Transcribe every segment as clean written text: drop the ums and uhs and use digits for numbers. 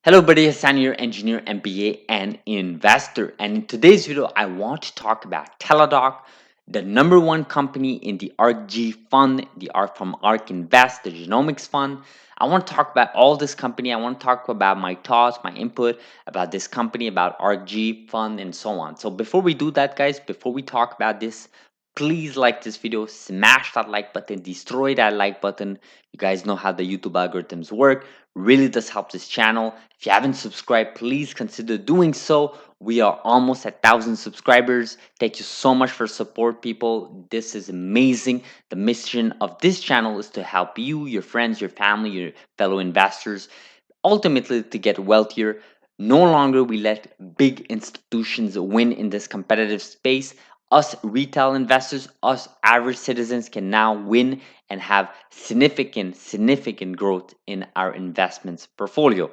Hello buddy, Hassan here, engineer, MBA, and investor. And in today's video, I want to talk about Teladoc, the number one company in the ARKG fund, the ARK from ARK Invest, the Genomics fund. I want to talk about all this company. I want to talk about my thoughts, my input about this company, about ARKG fund, and so on. So before we do that, guys, before we talk about this, please like this video, smash that like button, destroy that like button. You guys know how the YouTube algorithms work. Really does help this channel. If you haven't subscribed, please consider doing so. We are almost at 1,000 subscribers. Thank you so much for support, people. This is amazing. The mission of this channel is to help you, your friends, your family, your fellow investors, ultimately to get wealthier. No longer we let big institutions win in this competitive space. Us retail investors, us average citizens can now win and have significant growth in our investments portfolio.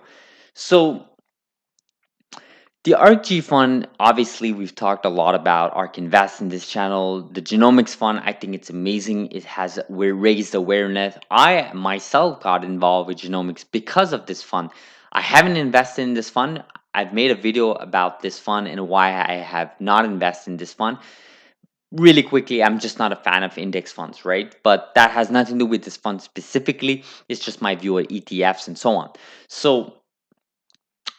So the ARKG fund, obviously, we've talked a lot about ARK Invest in this channel. The Genomics fund, I think it's amazing. It has we raised awareness. I myself got involved with genomics because of this fund. I haven't invested in this fund. I've made a video about this fund and why I have not invested in this fund. Really quickly, I'm just not a fan of index funds, right? But that has nothing to do with this fund specifically. It's just my view of ETFs and so on. So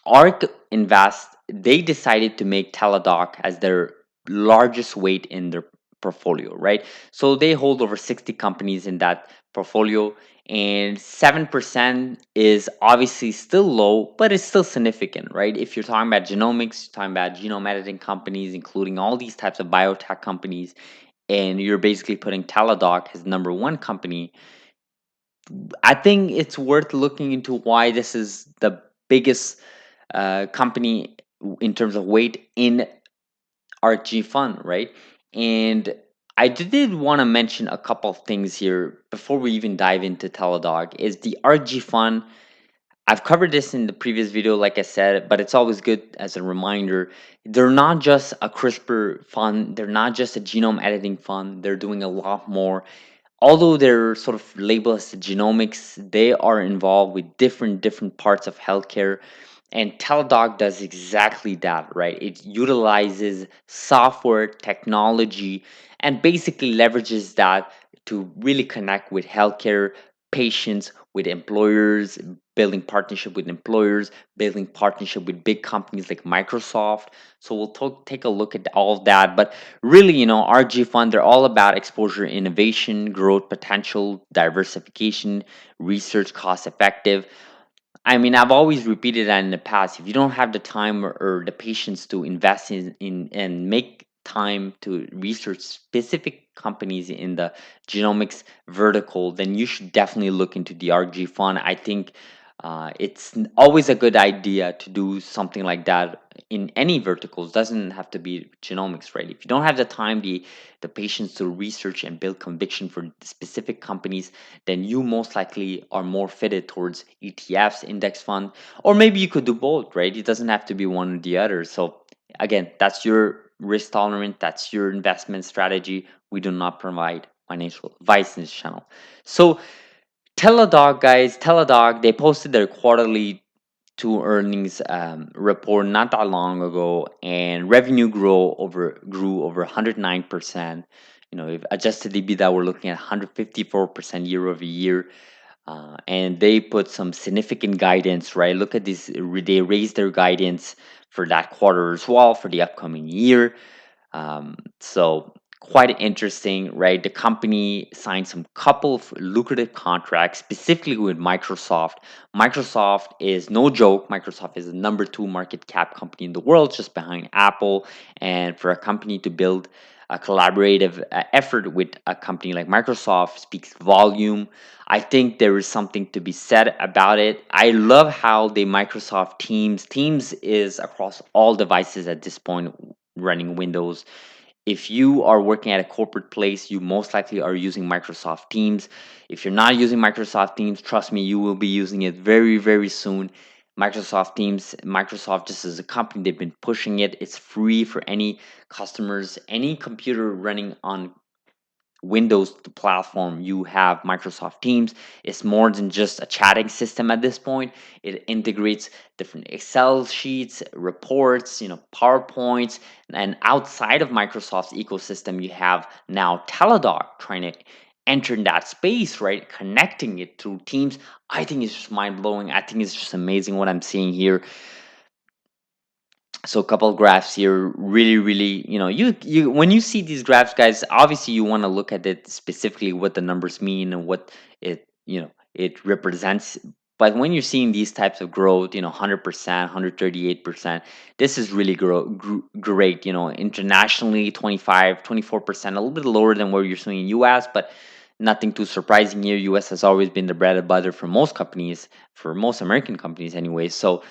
ARK Invest, they decided to make Teladoc as their largest weight in their portfolio, right? So they hold over 60 companies in that portfolio, and 7% is obviously still low, but it's still significant, right? If you're talking about genomics, you're talking about genome editing companies, including all these types of biotech companies, and you're basically putting Teladoc as number one company. I think it's worth looking into why this is the biggest company in terms of weight in ARKG fund, right? And I did want to mention a couple of things here before we even dive into Teladoc. Is the ARKG fund? I've covered this in the previous video, like I said, but it's always good as a reminder. They're not just a CRISPR fund. They're not just a genome editing fund. They're doing a lot more. Although they're sort of labeled as genomics, they are involved with different parts of healthcare, and Teladoc does exactly that, right? It utilizes software technology and basically leverages that to really connect with healthcare patients, with employers, building partnership with employers, building partnership with big companies like Microsoft. So we'll take a look at all of that. But really, RG Fund, they're all about exposure, innovation, growth potential, diversification, research, cost effective. I mean, I've always repeated that in the past. If you don't have the time or the patience to invest in and make time to research specific companies in the genomics vertical, then you should definitely look into the RG fund. I think always a good idea to do something like that in any verticals. Doesn't have to be genomics, right? If you don't have the time, the patience to research and build conviction for specific companies, then you most likely are more fitted towards ETFs, index fund, or maybe you could do both, right? It doesn't have to be one or the other. So again, that's your risk tolerant, that's your investment strategy. We do not provide financial advice in this channel. So Teladoc, guys, Teladoc, they posted their quarterly two earnings report not that long ago, and revenue grew over 109%. If adjusted EBITDA, we're looking at 154% year over year. And they put some significant guidance, right? Look at this, they raised their guidance for that quarter as well for the upcoming year. So quite interesting, right? The company signed some couple of lucrative contracts, specifically with Microsoft. Microsoft is no joke. Microsoft is the number two market cap company in the world, just behind Apple. And for a company to build a collaborative effort with a company like Microsoft speaks volume. I think there is something to be said about it. I love how the Microsoft Teams is across all devices at this point, running Windows. If you are working at a corporate place, you most likely are using Microsoft Teams. If you're not using Microsoft Teams, trust me, you will be using it very soon. Microsoft Teams, Microsoft just as a company, they've been pushing it. It's free for any customers, any computer running on Windows platform, you have Microsoft Teams. It's more than just a chatting system at this point. It integrates different Excel sheets, reports, PowerPoints, and outside of Microsoft's ecosystem, you have now Teladoc trying to enter in that space, right? Connecting it through Teams. I think it's just mind blowing. I think it's just amazing what I'm seeing here. So a couple of graphs here, really, you when you see these graphs, guys, obviously you want to look at it specifically, what the numbers mean and what it represents. But when you're seeing these types of growth, 100%, 138%, this is really great. Internationally, 25, 24%, a little bit lower than what you're seeing in US, but nothing too surprising here. US has always been the bread and butter for most companies, for most American companies anyway. So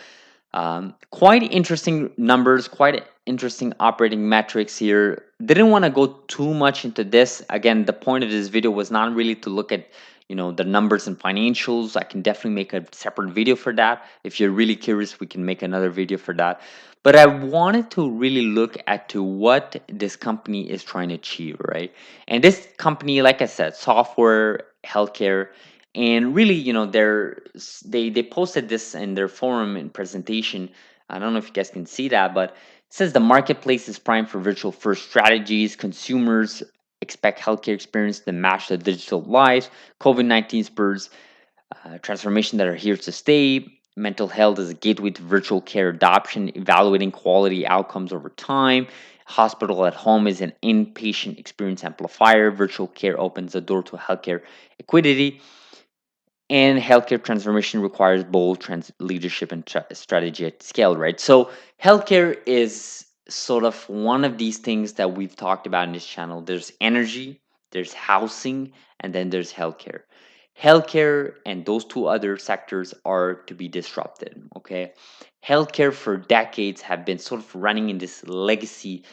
quite interesting numbers, quite interesting operating metrics here. Didn't want to go too much into this. Again, the point of this video was not really to look at the numbers and financials. I can definitely make a separate video for that. If you're really curious, we can make another video for that. But I wanted to really look at to what this company is trying to achieve, right? And this company, like I said, software, healthcare, and really, they posted this in their forum and presentation. I don't know if you guys can see that, but it says the marketplace is prime for virtual first strategies. Consumers expect healthcare experience to match their digital lives. COVID-19 spurs transformation that are here to stay. Mental health is a gateway to virtual care adoption, evaluating quality outcomes over time. Hospital at home is an inpatient experience amplifier. Virtual care opens the door to healthcare equity, and healthcare transformation requires bold leadership and strategy at scale, right? So healthcare is sort of one of these things that we've talked about in this channel. There's energy, there's housing, and then there's healthcare and those two other sectors are to be disrupted. Okay, healthcare for decades have been sort of running in this legacy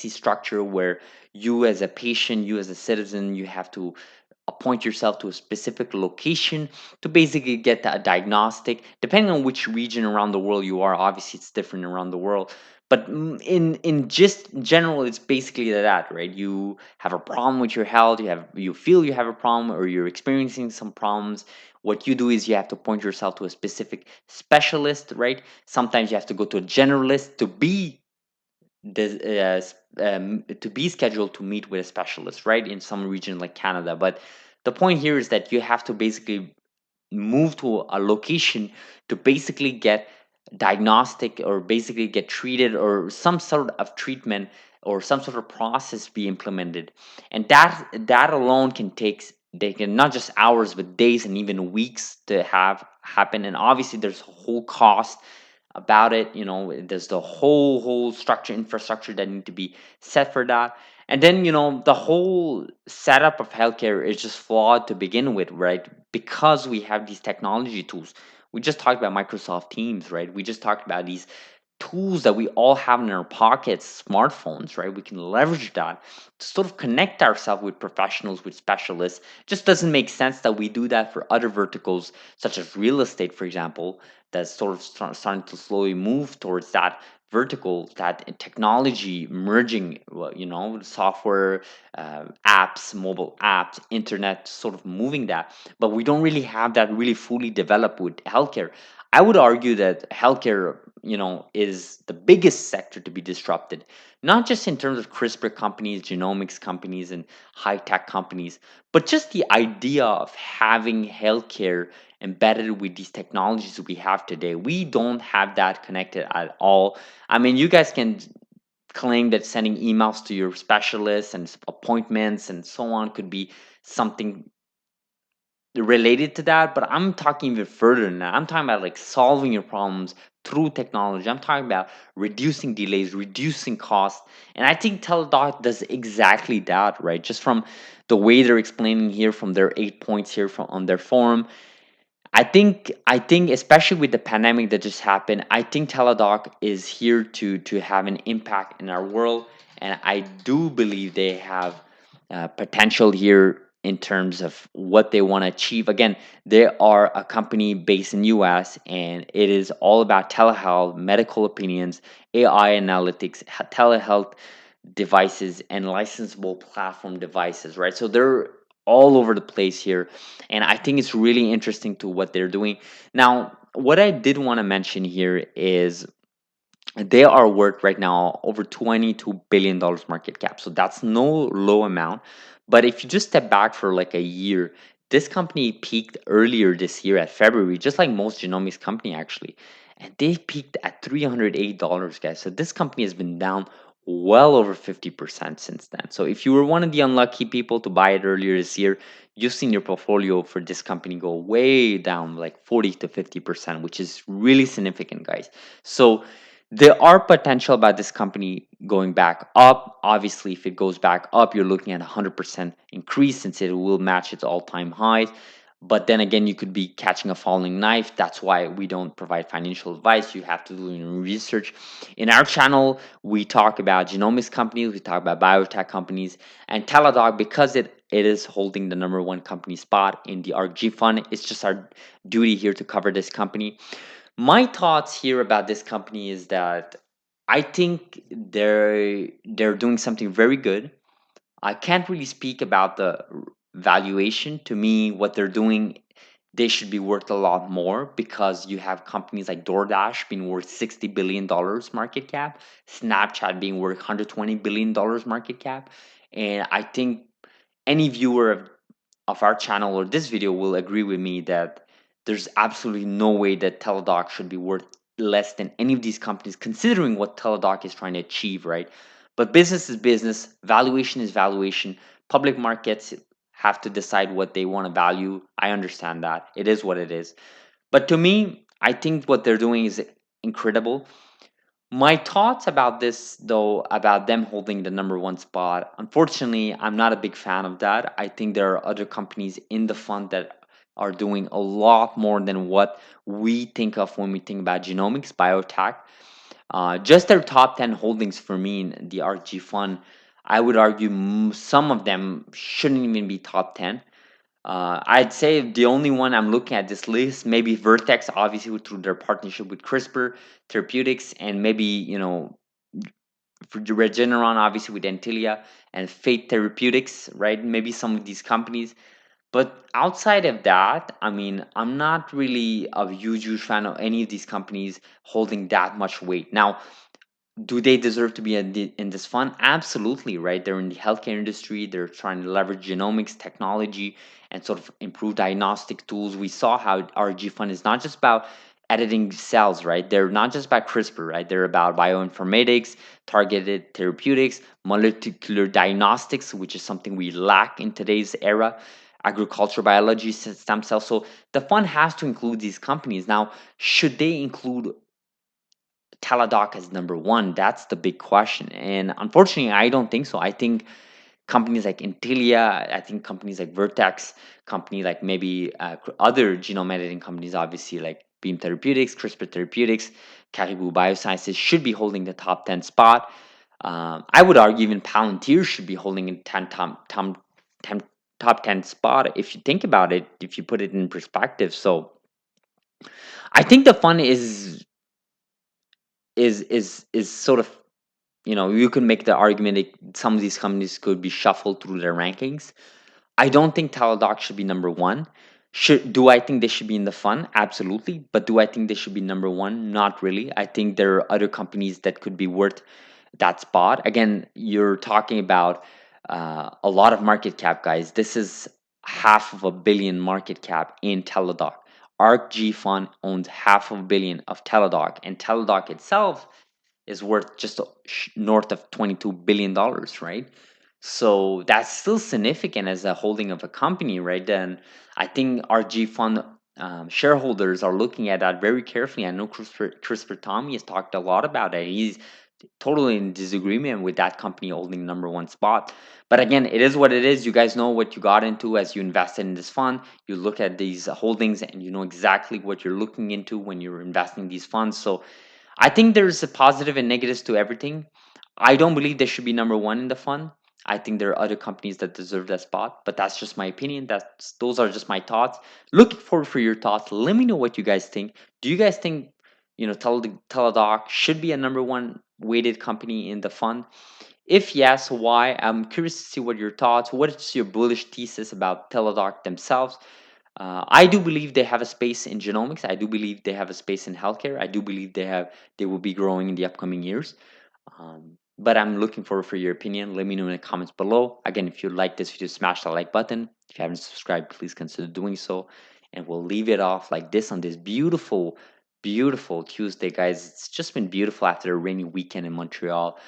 structure where you as a patient, you as a citizen, you have to appoint yourself to a specific location to basically get a diagnostic. Depending on which region around the world you are, obviously it's different around the world, but in just general, it's basically that, right? You have a problem with your health, you feel you have a problem, or you're experiencing some problems. What you do is you have to point yourself to a specific specialist, right? Sometimes you have to go to a generalist to be scheduled to meet with a specialist, right? In some region like Canada. But the point here is that you have to basically move to a location to basically get diagnostic or basically get treated or some sort of treatment or some sort of process be implemented. And that alone can take, they can not just hours but days and even weeks to have happen. And obviously there's a whole cost about it. There's the whole structure, infrastructure that need to be set for that. And then the whole setup of healthcare is just flawed to begin with, right? Because we have these technology tools. We just talked about Microsoft Teams, right? We just talked about these tools that we all have in our pockets, smartphones, right? We can leverage that to sort of connect ourselves with professionals, with specialists. It just doesn't make sense that we do that for other verticals, such as real estate, for example, that's sort of starting to slowly move towards that vertical, that technology merging, well, software, apps, mobile apps, internet, sort of moving that. But we don't really have that really fully developed with healthcare. I would argue that healthcare, is the biggest sector to be disrupted, not just in terms of CRISPR companies, genomics companies, and high tech companies, but just the idea of having healthcare embedded with these technologies we have today. We don't have that connected at all. I mean, you guys can claim that sending emails to your specialists and appointments and so on could be something related to that, but I'm talking even further than that. I'm talking about like solving your problems through technology. I'm talking about reducing delays, reducing costs. And I think Teladoc does exactly that, right? Just from the way they're explaining here, from their 8 points here from on their forum. I think especially with the pandemic that just happened, I think Teladoc is here to have an impact in our world, and I do believe they have potential here in terms of what they want to achieve. Again, they are a company based in US, and it is all about telehealth, medical opinions, AI analytics, telehealth devices and licensable platform devices, right? So they're all over the place here. And I think it's really interesting to what they're doing. Now, what I did want to mention here is they are worth right now over $22 billion market cap. So that's no low amount. But if you just step back for like a year, this company peaked earlier this year at February, just like most genomics company actually. And they peaked at $308, guys. So this company has been down well over 50% since then. So if you were one of the unlucky people to buy it earlier this year, you've seen your portfolio for this company go way down like 40 to 50%, which is really significant, guys. So there are potential about this company going back up. Obviously, if it goes back up, you're looking at 100% increase since it will match its all-time highs. But then again, you could be catching a falling knife. That's why we don't provide financial advice. You have to do your research. In our channel, we talk about genomics companies, we talk about biotech companies, and Teladoc, because it is holding the number one company spot in the ARKG fund. It's just our duty here to cover this company. My thoughts here about this company is that I think they're doing something very good. I can't really speak about the valuation. To me, what they're doing, they should be worth a lot more because you have companies like DoorDash being worth $60 billion market cap, Snapchat being worth $120 billion market cap, and I think any viewer of our channel or this video will agree with me that there's absolutely no way that Teladoc should be worth less than any of these companies, considering what Teladoc is trying to achieve, right? But business is business, valuation is valuation. Public markets have to decide what they want to value. I understand that. It is what it is. But to me, I think what they're doing is incredible. My thoughts about this, though, about them holding the number one spot, unfortunately, I'm not a big fan of that. I think there are other companies in the fund that are doing a lot more than what we think of when we think about genomics, biotech. Just their top 10 holdings for me in the ARKG fund, I would argue some of them shouldn't even be top 10. I'd say the only one I'm looking at this list, maybe Vertex, obviously through their partnership with CRISPR Therapeutics, and maybe for the Regeneron, obviously with Antilia and Fate Therapeutics, right? Maybe some of these companies. But outside of that, I mean, I'm not really a huge fan of any of these companies holding that much weight. Now, do they deserve to be in this fund? Absolutely, right? They're in the healthcare industry. They're trying to leverage genomics technology and sort of improve diagnostic tools. We saw how RG fund is not just about editing cells, right? They're not just about CRISPR, right? They're about bioinformatics, targeted therapeutics, molecular diagnostics, which is something we lack in today's era, agriculture biology, stem cells. So the fund has to include these companies. Now, should they include Teladoc as number one? That's the big question. And unfortunately, I don't think so. I think companies like Intilia, I think companies like Vertex, company like maybe other genome editing companies, obviously like Beam Therapeutics, CRISPR Therapeutics, Caribou Biosciences should be holding the top 10 spot. I would argue even Palantir should be holding a 10, top 10 spot if you think about it, if you put it in perspective. So I think the fund is sort of, you can make the argument that some of these companies could be shuffled through their rankings. I don't think Teladoc should be number one. Do I think they should be in the fund? Absolutely. But do I think they should be number one? Not really. I think there are other companies that could be worth that spot. Again, you're talking about a lot of market cap, guys. This is half of a billion market cap in Teladoc. ARKG fund owns half of a billion of Teladoc, and Teladoc itself is worth just north of $22 billion, right? So that's still significant as a holding of a company, right? Then I think RG fund shareholders are looking at that very carefully. I know Christopher Tommy has talked a lot about it. He's totally in disagreement with that company holding number one spot. But again, it is what it is. You guys know what you got into as you invested in this fund. You look at these holdings and you know exactly what you're looking into when you're investing in these funds. So I think there's a positive and negatives to everything. I don't believe they should be number one in the fund. I think there are other companies that deserve that spot, but that's just my opinion. Those are just my thoughts. Looking forward for your thoughts. Let me know what you guys think. Do you guys think Teladoc should be a number one weighted company in the fund? If yes, why? I'm curious to see what your thoughts. What is your bullish thesis about Teladoc themselves? I do believe they have a space in genomics. I do believe they have a space in healthcare. I do believe they will be growing in the upcoming years. But I'm looking forward for your opinion. Let me know in the comments below. Again, if you like this video, smash the like button. If you haven't subscribed, please consider doing so. And we'll leave it off like this on this beautiful, beautiful Tuesday, guys. It's just been beautiful after a rainy weekend in Montreal.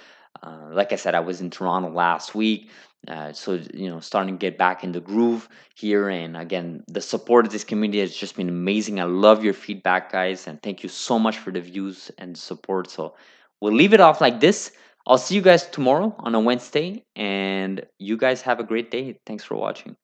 Like I said, I was in Toronto last week. So, starting to get back in the groove here. And again, the support of this community has just been amazing. I love your feedback, guys. And thank you so much for the views and support. So, we'll leave it off like this. I'll see you guys tomorrow on a Wednesday, and you guys have a great day. Thanks for watching.